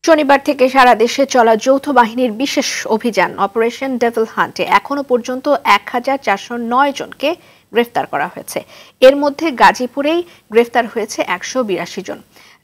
শনিবার থেকে সারা দেশে চলা যৌথ বাহিনীর বিশেষ অভিযান অপারেশন ডেভিল হান্টে এখনো পর্যন্ত ১,৪০৯ জনকে গ্রেফতার করা হয়েছে। এর মধ্যে গাজীপুরেই গ্রেফতার হয়েছে ১৮২ জন,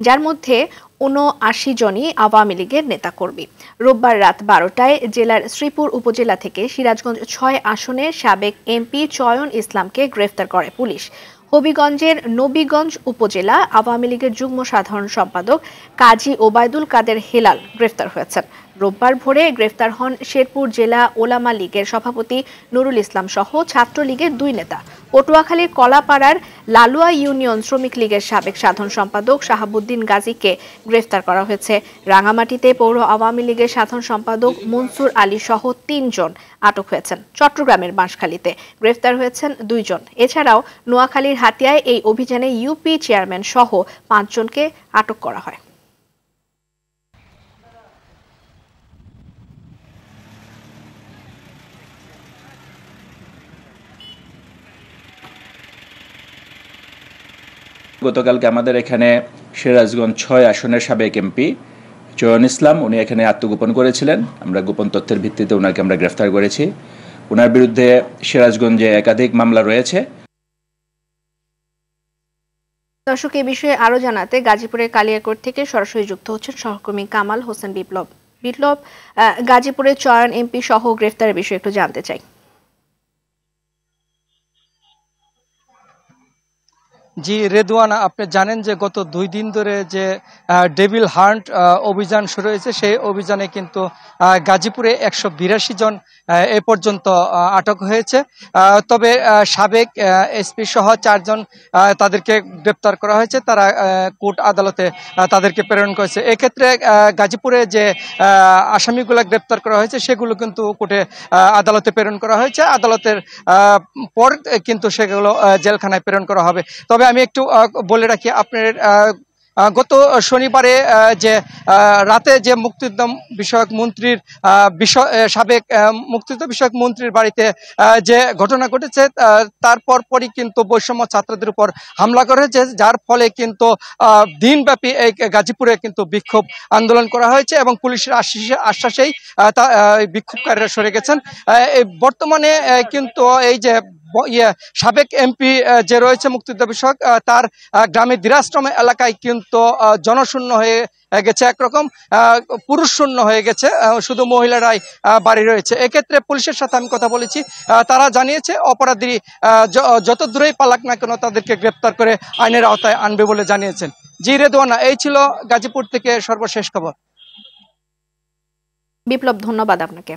যার মধ্যে ৭৯ জনই আওয়ামী লীগের নেতাকর্মী। রোববার রাত ১২টায় জেলার শ্রীপুর উপজেলা থেকে সিরাজগঞ্জ ৬ আসনের সাবেক এমপি চয়ন ইসলামকে গ্রেফতার করে পুলিশ। হবিগঞ্জের নবীগঞ্জ উপজেলা আওয়ামী লীগের যুগ্ম সাধারণ সম্পাদক কাজী ওবায়দুল কাদের হেলাল গ্রেফতার হয়েছেন। রোববার ভোরে গ্রেফতার হন শেরপুর জেলা ওলামা লীগের সভাপতি নুরুল ইসলাম সহ ছাত্রলীগের ২ নেতা। পটুয়াখালীর কলাপাড়ার লালুয়া ইউনিয়ন শ্রমিক লীগের সাবেক সাধারণ সম্পাদক শাহাবুদ্দিন গাজীকে গ্রেফতার করা হয়েছে। রাঙামাটিতে পৌর আওয়ামী লীগের সাধারণ সম্পাদক মনসুর আলী সহ ৩ জন আটক হয়েছেন। চট্টগ্রামের বাঁশখালীতে গ্রেফতার হয়েছেন ২ জন। এছাড়াও নোয়াখালীর হাতিয়ায় এই অভিযানে ইউপি চেয়ারম্যান সহ ৫ জনকে আটক করা হয়। গতকালকে আমাদের এখানে সিরাজগঞ্জ ৬ আসনের সাবেক এমপি চয়ন ইসলাম উনি এখানে আত্মগোপন করেছিলেন। আমরা গোপন তথ্যের ভিত্তিতে ওনাকে আমরা গ্রেফতার করেছি। ওনার বিরুদ্ধে সিরাজগঞ্জে একাধিক মামলা রয়েছে। দর্শক, এই বিষয়ে আরো জানাতে গাজীপুরের কালিয়াকৈর থেকে সরাসরি যুক্ত হচ্ছেন সহকর্মী কামাল হোসেন বিপ্লব। গাজীপুরের চয়ন এমপি সহ গ্রেফতারের বিষয়ে একটু জানতে চাই। জি রেদওয়ানা, আপনি জানেন যে গত ২ দিন ধরে যে ডেভিল হান্ট অভিযান শুরু হয়েছে, সেই অভিযানে কিন্তু গাজীপুরে ১৮২ জন এ পর্যন্ত আটক হয়েছে। তবে সাবেক এসপি সহ ৪ জন তাদেরকে গ্রেপ্তার করা হয়েছে। তারা কোর্ট আদালতে তাদেরকে প্রেরণ করেছে। এক্ষেত্রে গাজীপুরে যে আসামিগুলো গ্রেপ্তার করা হয়েছে সেগুলো কিন্তু কোর্টে আদালতে প্রেরণ করা হয়েছে। আদালতের পর কিন্তু সেগুলো জেলখানায় প্রেরণ করা হবে। তবে আমি একটু বলে রাখি, আপনার গত শনিবারে যে রাতে যে মুক্তিযুদ্ধ বিষয়ক মন্ত্রীর সাবেক মুক্তিযুদ্ধ বিষয়ক মন্ত্রীর বাড়িতে যে ঘটনা ঘটেছে, তারপর পরই কিন্তু বৈষম্য ছাত্রদের উপর হামলা করা হয়েছে, যার ফলে কিন্তু দিনব্যাপী এই গাজীপুরে কিন্তু বিক্ষোভ আন্দোলন করা হয়েছে এবং পুলিশের আশ্বাসেই বিক্ষোভকারীরা সরে গেছেন। বর্তমানে কিন্তু এই যে সাবেক এমপি যে রয়েছে মুক্তিযুদ্ধ বিষয়ক, তার গ্রামে দিরাশ্রম এলাকায় কিন্তু জনশূন্য হয়ে গেছে, একরকম পুরুষ শূন্য হয়ে গেছে, শুধু মহিলারাই বাড়ি রয়েছে। এক্ষেত্রে পুলিশের সাথে আমি কথা বলেছি, তারা জানিয়েছে অপরাধী যত দূরেই পালাক না কেন তাদেরকে গ্রেপ্তার করে আইনের আওতায় আনবে বলে জানিয়েছেন। জি রেদওয়ানা, এই ছিল গাজীপুর থেকে সর্বশেষ খবর। বিপ্লব, ধন্যবাদ আপনাকে।